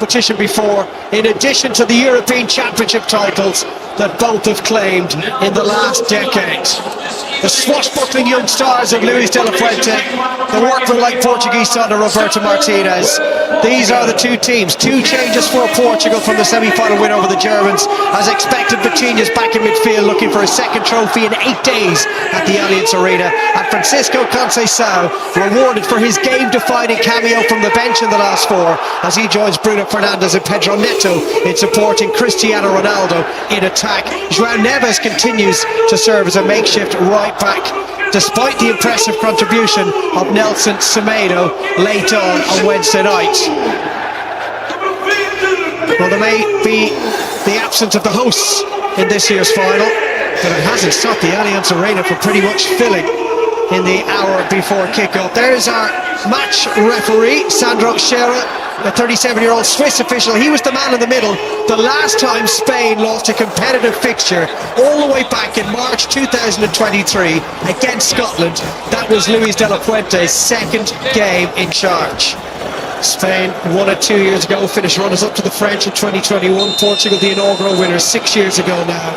competition before, in addition to the European Championship titles that both have claimed in the last decade. The swashbuckling young stars of Luis de la Fuente, the workman-like Portuguese son of Roberto Martinez. These are the two teams. Two changes for Portugal from the semi-final win over the Germans. As expected, Vitinha's back in midfield looking for a second trophy in 8 days at the Allianz Arena. And Francisco Conceição rewarded for his game-defining cameo from the bench in the last 4 as he joins Bruno Fernandes and Pedro Neto in supporting Cristiano Ronaldo in attack. João Neves continues to serve as a makeshift right back, despite the impressive contribution of Nelson Semedo late on Wednesday night. Well, there may be the absence of the hosts in this year's final, but it hasn't stopped the Allianz Arena from pretty much filling in the hour before kickoff. There's our match referee, Sandro Scherer, the 37-year-old Swiss official. He was the man in the middle the last time Spain lost a competitive fixture, all the way back in March 2023 against Scotland. That was Luis de la Fuente's second game in charge. Spain won it 2 years ago, finished runners-up to the French in 2021. Portugal, the inaugural winners, 6 years ago now.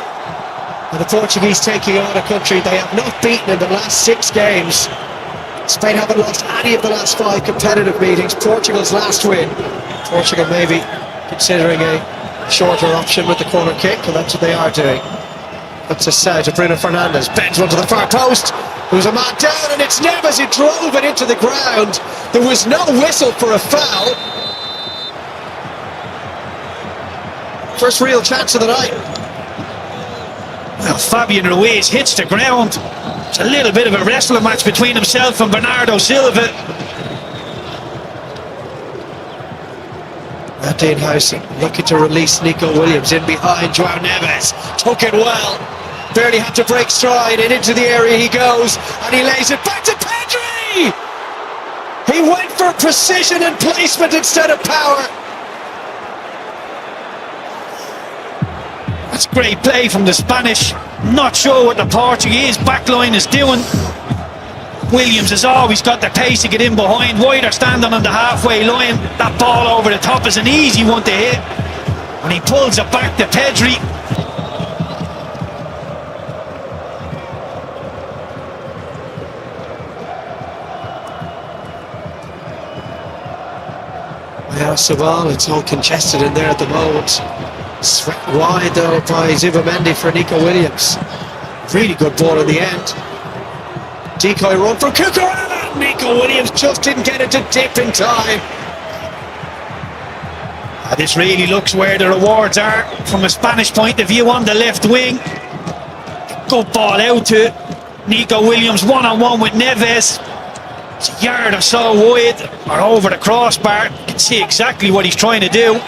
And the Portuguese taking on a country they have not beaten in the last 6 games. Spain haven't lost any of the last 5 competitive meetings. Portugal's last win. Portugal maybe considering a shorter option with the corner kick, and that's what they are doing. Puts us to Bruno Fernandes, bends one to the far post. There was a man down, and it's Neves who drove it into the ground. There was no whistle for a foul. First real chance of the night. Well, Fabian Ruiz hits the ground. It's a little bit of a wrestling match between himself and Bernardo Silva. Dean Howson looking to release Nico Williams in behind João Neves. Took it well. Barely had to break stride, and into the area he goes, and he lays it back to Pedri! He went for precision and placement instead of power. That's great play from the Spanish. Not sure what the Portuguese backline is doing. Williams has always got the pace to get in behind. Wider standing on the halfway line. That ball over the top is an easy one to hit. And he pulls it back to Pedri. Yeah, Sabal, it's all congested in there at the moment. Swept wide though by Zubamendi for Nico Williams. Really good ball in the end. Decoy run from Cucurella. Nico Williams just didn't get it to dip in time. This really looks where the rewards are from a Spanish point of view on the left wing. Good ball out to Nico Williams, one-on-one with Neves. It's a yard or so wide or over the crossbar. You can see exactly what he's trying to do.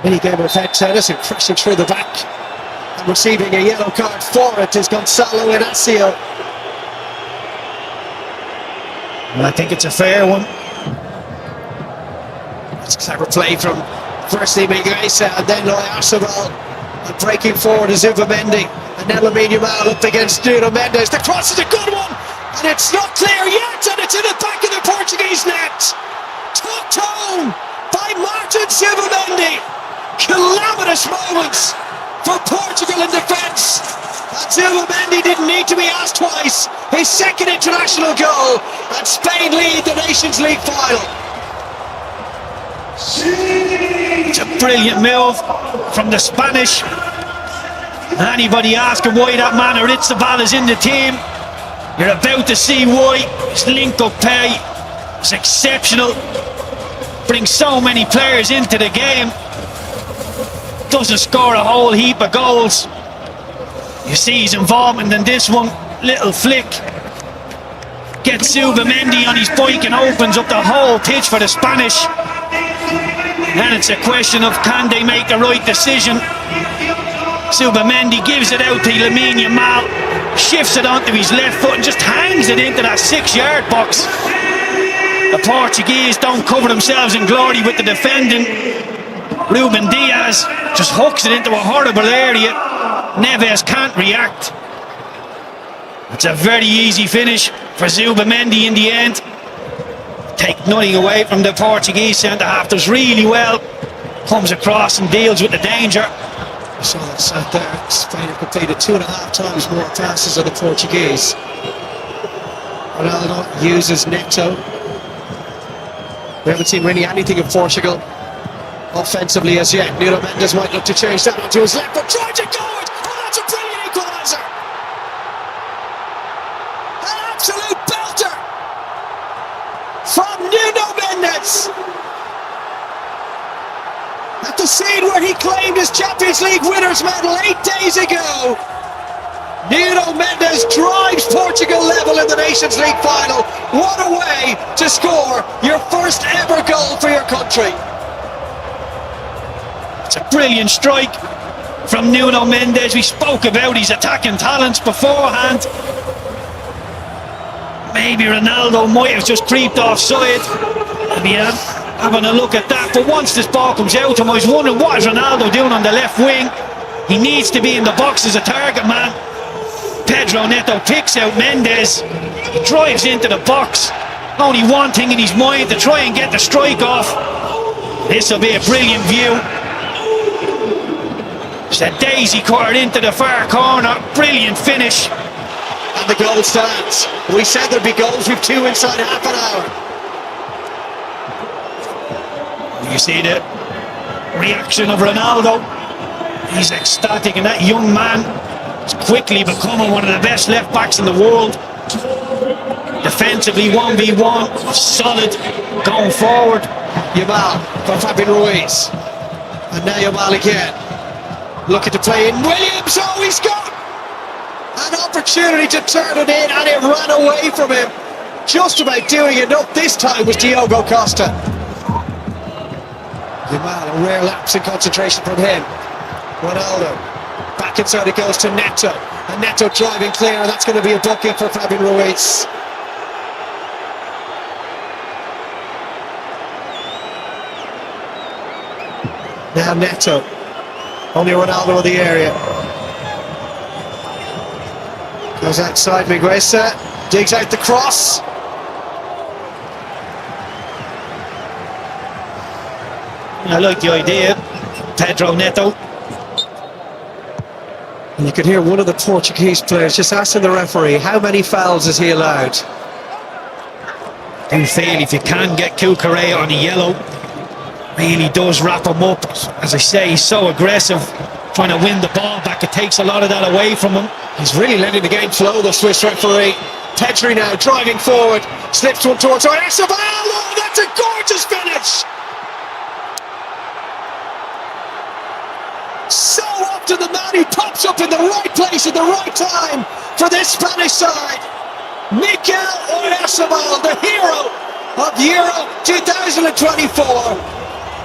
Mini-game of head tennis and crashing through the back and receiving a yellow card for it is Gonzalo Inacio. I think it's a fair one. It's a clever play from firstly Miguesa and then Oyarzabal, and breaking forward is Zubamendi, and then Lamine Yamal up against Nuno Mendes. The cross is a good one, and it's not clear yet, and it's in the back of the Portuguese net. Tucked home by Martin Zubamendi. Calamitous moments for Portugal in defence. And Zubamendi didn't need to be asked twice. His second international goal, and Spain lead the Nations League final. It's a brilliant move from the Spanish. Anybody asking why that man Oyarzabal is in the team, you're about to see why. His link-up play is exceptional. Brings so many players into the game. Doesn't score a whole heap of goals. You see his involvement in this one. Little flick. Gets Zubamendi on his bike and opens up the whole pitch for the Spanish. And it's a question of can they make the right decision. Zubamendi gives it out to Lamine Yamal, shifts it onto his left foot and just hangs it into that 6-yard box. The Portuguese don't cover themselves in glory with the defending. Ruben Diaz just hooks it into a horrible area. Neves can't react. It's a very easy finish for Zubamendi in the end. Take nothing away from the Portuguese centre-half. Does really well. Comes across and deals with the danger. So that's out there. Spain have completed 2.5 times more passes than the Portuguese. Ronaldo uses Neto. We haven't seen really anything of Portugal offensively as yet. Nuno Mendes might look to change that onto his left, but tries it forward. Oh, that's a brilliant equaliser! An absolute belter from Nuno Mendes. At the scene where he claimed his Champions League winners' medal 8 days ago, Nuno Mendes drives Portugal level in the Nations League final. What a way to score your first ever goal for your country. It's a brilliant strike from Nuno Mendes. We spoke about his attacking talents beforehand. Maybe Ronaldo might have just creeped offside. Maybe having a look at that. But once this ball comes out to him, I was wondering what is Ronaldo doing on the left wing. He needs to be in the box as a target man. Pedro Neto picks out Mendes. He drives into the box. Only one thing in his mind, to try and get the strike off. This will be a brilliant view. It's a daisy cutter into the far corner. Brilliant finish. And the goal stands. We said there'd be goals. We've 2 inside half an hour. You see the reaction of Ronaldo. He's ecstatic, and that young man is quickly becoming one of the best left backs in the world. Defensively 1v1, solid going forward. Yamal for Fabian Ruiz. And now Yamal again. Looking to play in Williams. Oh, he's got an opportunity to turn it in, and it ran away from him. Just about doing enough this time was Diogo Costa. Yamal, a rare lapse in concentration from him. Ronaldo, back inside it goes to Neto. And Neto driving clear, and that's going to be a booking for Fabian Ruiz. Now Neto. Only Ronaldo in the area. Goes outside Miguesa. Digs out the cross. I like the idea. Pedro Neto. And you could hear one of the Portuguese players just asking the referee, how many fouls is he allowed? Do feel if you can get Cucurella on a yellow, really does wrap him up. As I say, he's so aggressive, trying to win the ball back. It takes a lot of that away from him. He's really letting the game flow, the Swiss referee. Pedri now driving forward, slips one towards Oyarzabal. Oh, that's a gorgeous finish! So often the man who pops up in the right place at the right time for this Spanish side. Mikel Oyarzabal, the hero of Euro 2024,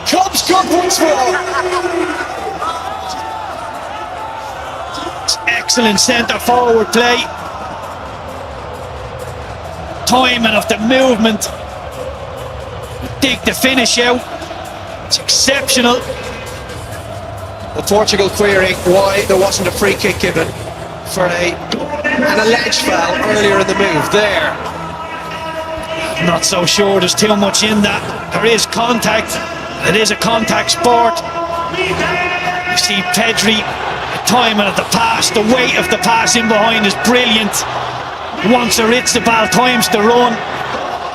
comes good once more. Excellent centre forward play. Timing of the movement. Dig the finish out. It's exceptional. The Portugal querying why there wasn't a free kick given for an alleged foul earlier in the move there. Not so sure there's too much in that. There is contact. It is a contact sport. You see Pedri, the timing of the pass, the weight of the pass in behind is brilliant. Once he hits the ball, times the run.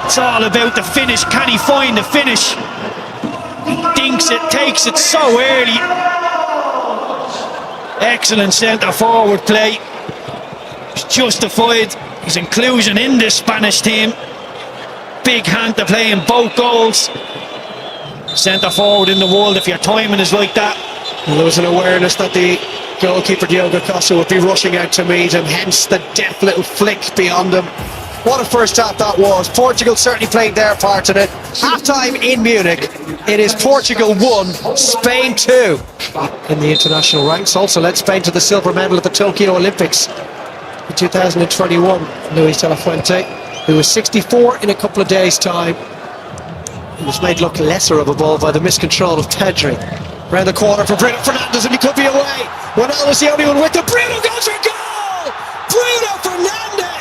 It's all about the finish. Can he find the finish? He dinks it, takes it so early. Excellent centre forward play. He's justified his inclusion in this Spanish team. Big hand to play in both goals. Centre forward in the world, if your timing is like that. Well, there was an awareness that the goalkeeper Diogo Costa would be rushing out to meet him, hence the deft little flick beyond him. What a first half that was. Portugal certainly playing their part in it. Half-time in Munich. It is Portugal 1, Spain 2. In the international ranks, also led Spain to the silver medal at the Tokyo Olympics in 2021. Luis de la Fuente, who was 64 in a couple of days' time. He was made look lesser of a ball by the miscontrol of Pedri. Round the corner for Bruno Fernandes, and he could be away. Ronaldo's the only one with the Bruno goes for goal! Bruno Fernandes!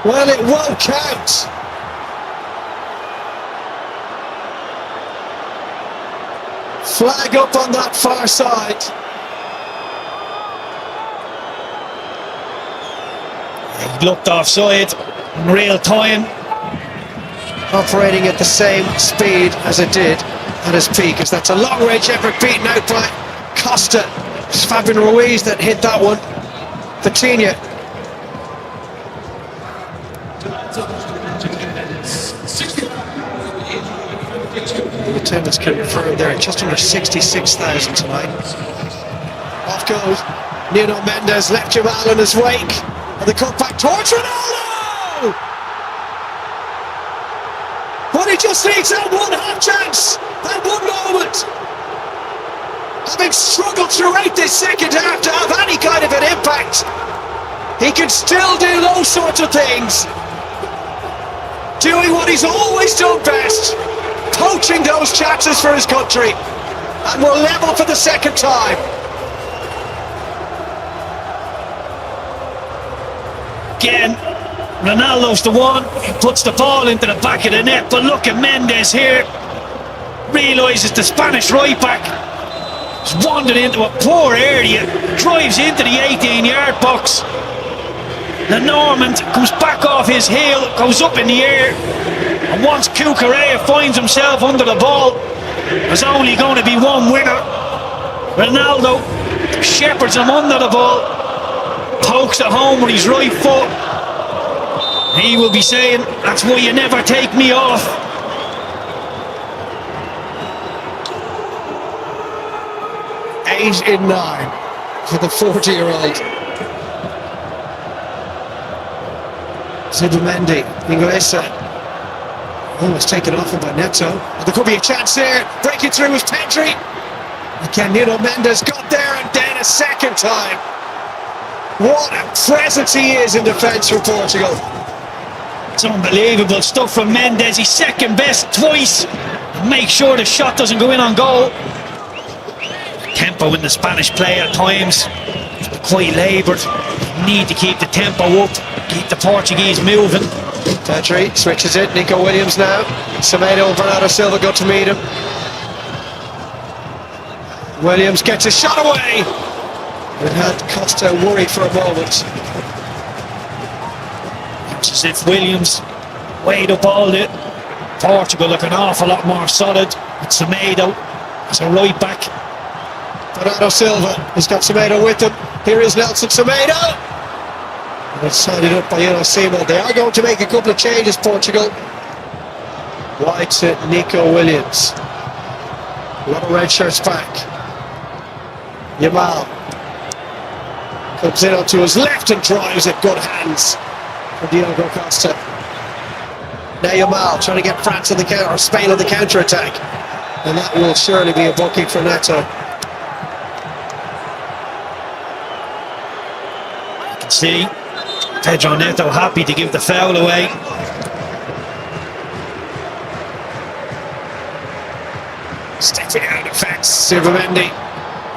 Well, it won't count. Flag up on that far side. He looked offside in real time. Operating at the same speed as it did at his peak, as that's a long-range effort beaten out by Costa. It's Fabian Ruiz that hit that one. Vitinha. The attendance confirmed there, just under 66,000 tonight. Off goes Nuno Mendes, left Jamal in his wake, and the cut back towards Ronaldo! But he just needs that one half chance, that one moment. Having struggled throughout this second half to have any kind of an impact, he can still do those sorts of things. Doing what he's always done best, poaching those chances for his country. And we're level for the second time. Again, Ronaldo's the one who puts the ball into the back of the net, but look at Mendes here. Realises the Spanish right back has wandered into a poor area, drives into the 18-yard box. The Normand comes back off his heel, goes up in the air, and once Cucurella finds himself under the ball, there's only going to be one winner. Ronaldo shepherds him under the ball, pokes it home with his right foot. He will be saying, that's why you never take me off. Eight in 9 for the 40-year-old. Zubimendi, Inglesa. Almost taken off him by Neto. And there could be a chance there. Breaking through was Pedri. Again, Nuno Mendes got there, and then a second time. What a presence he is in defence for Portugal. It's unbelievable stuff from Mendes. He's second best twice. Make sure the shot doesn't go in on goal. Tempo in the Spanish play at times, quite laboured. Need to keep the tempo up, keep the Portuguese moving. Pedri switches it. Nico Williams now. Semedo and Bernardo Silva go to meet him. Williams gets a shot away. It had Costa worried for a moment. It's as if Williams weighed up all it. Portugal look an awful lot more solid with Semedo as a right back. Bernardo Silva has got Semedo with him. Here is Nelson Semedo. And it's sided up by Simo. They are going to make a couple of changes, Portugal. Wide to Nico Williams. A lot of red shirts back. Yamal comes in onto his left and drives it. Good hands from Diogo Costa. Now Yamal trying to get France on the counter, or Spain on the counter attack. And that will surely be a booking for Neto. See, Pedro Neto happy to give the foul away. Stepping out of defence, Zubimendi.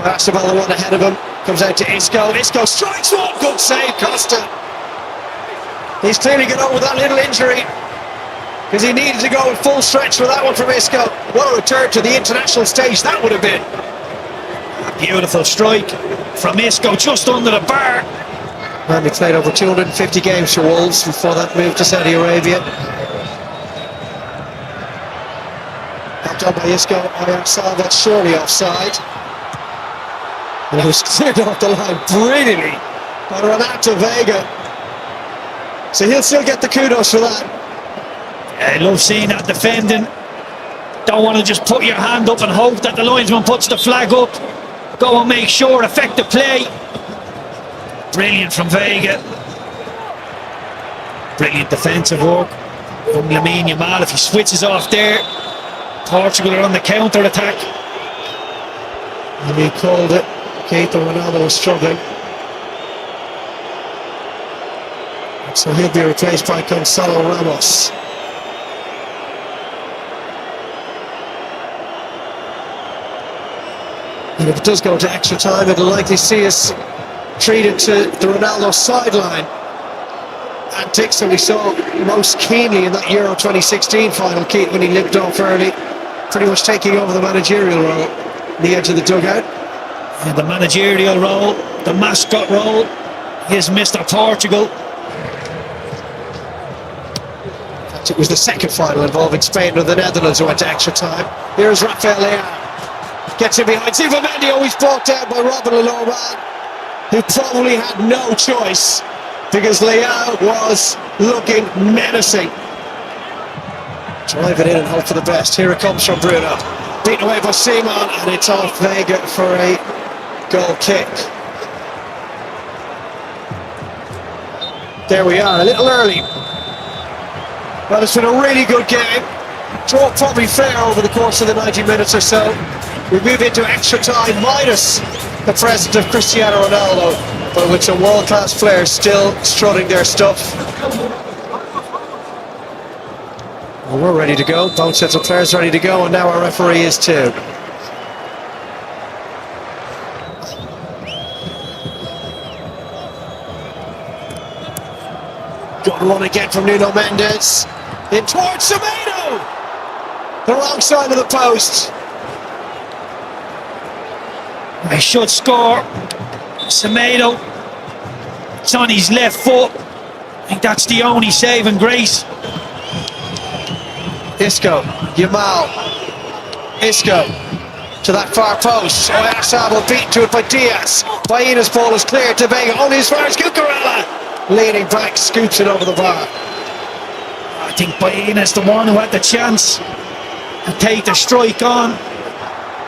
That's the ball, the one ahead of him. Comes out to Isco. Isco strikes one. Good save, Costa. He's clearly got over that little injury, because he needed to go in full stretch for that one from Isco. What a return to the international stage that would have been. A beautiful strike from Isco just under the bar. And he played over 250 games for Wolves before that move to Saudi Arabia. Helped on by Isco. Oyarzabal surely offside. And it was cleared off the line brilliantly by Renato Vega. So he'll still get the kudos for that. I love seeing that defending. Don't want to just put your hand up and hope that the linesman puts the flag up. Go and make sure, effective play. Brilliant from Vega. Brilliant defensive work from Lamine Yamal. If he switches off there, Portugal are on the counter attack. And he called it. Keita Ronaldo was struggling. So he'll be replaced by Gonzalo Ramos. And if it does go to extra time, it'll likely see us treated to the Ronaldo sideline. antics that we saw most keenly in that Euro 2016 final, Keith, when he limped off early, pretty much taking over the managerial role on the edge of the dugout. And the managerial role, the mascot role, is Mr. Portugal. It was the second final involving Spain and the Netherlands who went to extra time. Here's Rafael Leão. Gets in behind Silva Mendy, always brought down by Robin Lenormand, who probably had no choice because Leão was looking menacing. Drive it in and hope for the best. Here it comes from Bruno. Beaten away by Simon, and it's off Vega for a goal kick. There we are, a little early. Well, it's been a really good game. Draw probably fair over the course of the 90 minutes or so. We move into extra time minus the presence of Cristiano Ronaldo, but with some world-class players still strutting their stuff. Well, we're ready to go. Both sets of players ready to go, and now our referee is too. Good run again from Nuno Mendes. In towards Semedo! The wrong side of the post. They should score. Semedo. It's on his left foot. I think that's the only saving grace. Isco, Yamal. Isco to that far post. Oyarzabal beaten to it by Diaz. Baina's ball is cleared to Vega. Only as far as Cucurella. Leaning back, scoops it over the bar. I think Baina's the one who had the chance to take the strike on.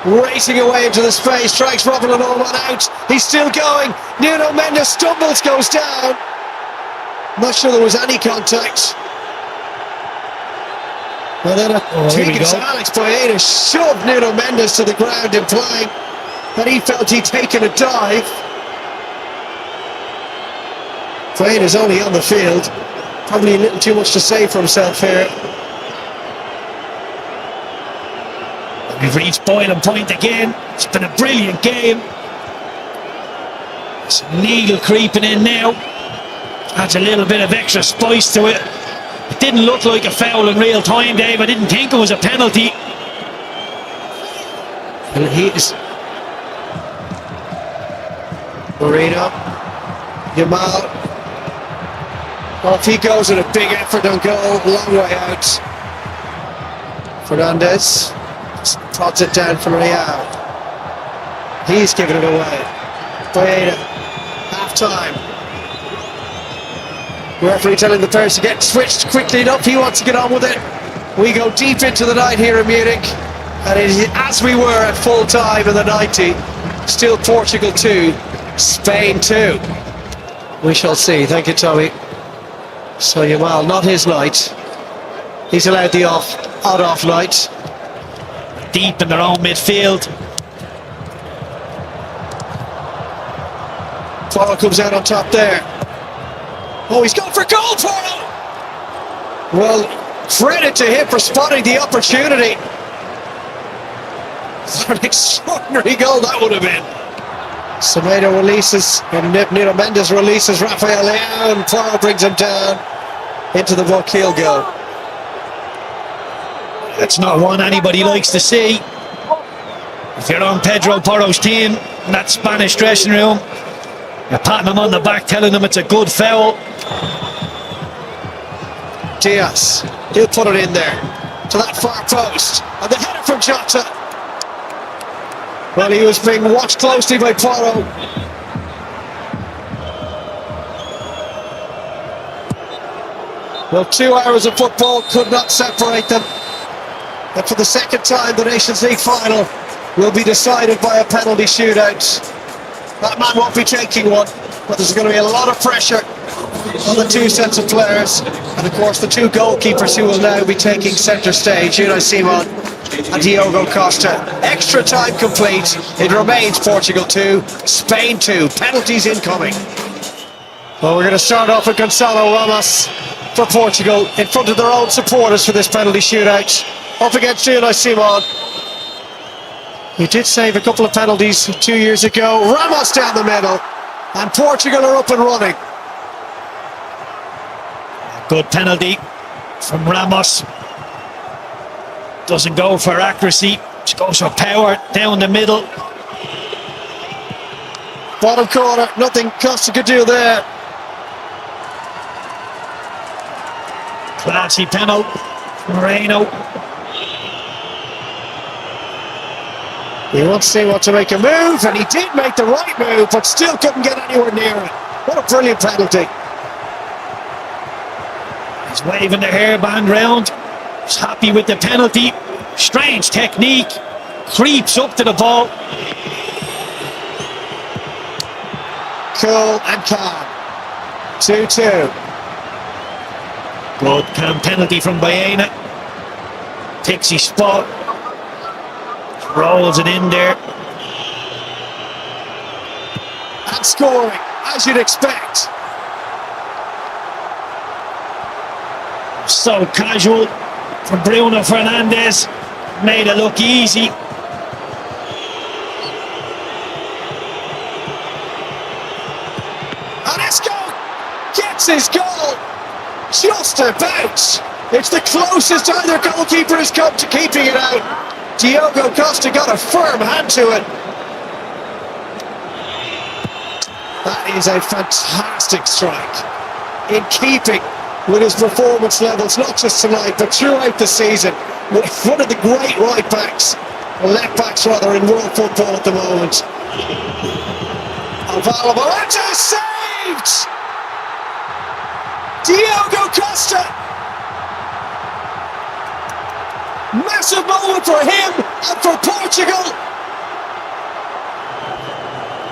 Racing away into the space, strikes Robin Lenormand out. He's still going. Nuno Mendes stumbles, goes down. Not sure there was any contact. And then Alex Baena shoved Nuno Mendes to the ground, implying that he felt he'd taken a dive. Baena's only on the field. Probably a little too much to say for himself here. We've reached boiling point again. It's been a brilliant game. Some legal creeping in now. Adds a little bit of extra spice to it. It didn't look like a foul in real time, Dave. I didn't think it was a penalty. And he is Marino, Yamal. Off he goes with a big effort on goal, long way out. Fernandez prods it down for Real. He's giving it away. Baena, half time. Referee telling the players to get switched quickly enough. He wants to get on with it. We go deep into the night here in Munich, and it is as we were at full time in the 90. Still Portugal 2, Spain 2. We shall see. Thank you, Tommy. So Yamal, not his night. He's allowed the odd off night. Deep in their own midfield. Porro comes out on top there. Oh, he's going for goal, Porro! Well, credit to him for spotting the opportunity. What an extraordinary goal that would have been. Semedo releases, and Nuno Mendes releases Rafael Leão, and Porro brings him down into the book. He'll go. That's not one anybody likes to see. If you're on Pedro Porro's team in that Spanish dressing room, you're patting him on the back, telling him it's a good foul. Diaz, he'll put it in there to that far post, and the header from Jota. Well, he was being watched closely by Porro. Well, 2 hours of football could not separate them. And for the second time, the Nations League final will be decided by a penalty shootout. That man won't be taking one, but there's going to be a lot of pressure on the two sets of players. And of course, the two goalkeepers who will now be taking centre stage, Unai Simon and Diogo Costa. Extra time complete. It remains Portugal 2, Spain 2. Penalties incoming. Well, we're going to start off with Gonçalo Ramos for Portugal in front of their own supporters for this penalty shootout. Up against Unai Simon. He did save a couple of penalties 2 years ago. Ramos down the middle, and Portugal are up and running. Good penalty from Ramos. Doesn't go for accuracy, just goes for power down the middle. Bottom corner, nothing Costa could do there. Classy penalty from Moreno. He wants to make a move, and he did make the right move, but still couldn't get anywhere near it. What a brilliant penalty. He's waving the hairband round. He's happy with the penalty. Strange technique. Creeps up to the ball. Cool and calm. 2-2. Good calm penalty from Baena. Takes his spot. Rolls it in there. And scoring, as you'd expect. So casual from Bruno Fernandes. Made it look easy. And Isco gets his goal. Just about. It's the closest either goalkeeper has come to keeping it out. Diogo Costa got a firm hand to it. That is a fantastic strike. In keeping with his performance levels, not just tonight, but throughout the season. One of the great right backs, or left backs rather, in world football at the moment. Alvaro Morata saved! Diogo Costa! Massive moment for him and for Portugal.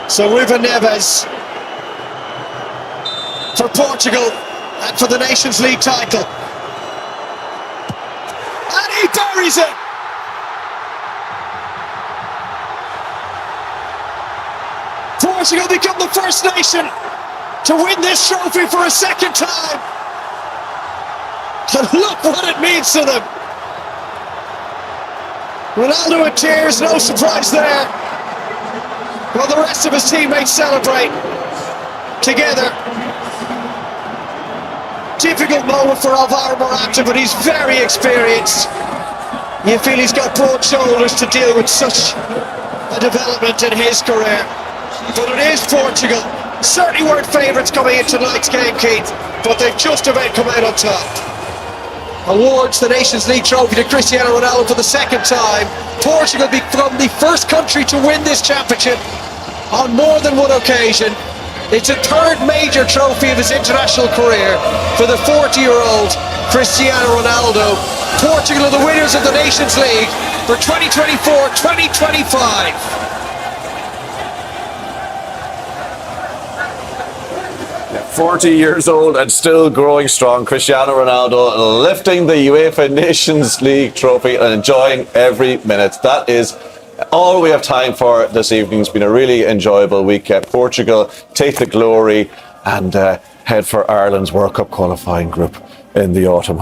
So Ruben Neves for Portugal and for the Nations League title. And he buries it. Portugal become the first nation to win this trophy for a second time. And look what it means to them. Ronaldo in tears, no surprise there. While the rest of his teammates celebrate together. Difficult moment for Alvaro Morata, but he's very experienced. You feel he's got broad shoulders to deal with such a development in his career. But it is Portugal. Certainly weren't favourites coming into tonight's game, Keith, but they've just about come out on top. Awards the Nations League trophy to Cristiano Ronaldo for the second time. Portugal become the first country to win this championship on more than one occasion. It's a third major trophy of his international career for the 40-year-old Cristiano Ronaldo. Portugal are the winners of the Nations League for 2024-2025. 40 years old and still growing strong. Cristiano Ronaldo lifting the UEFA Nations League trophy and enjoying every minute. That is all we have time for this evening. It's been a really enjoyable week. Portugal take the glory and head for Ireland's World Cup qualifying group in the autumn.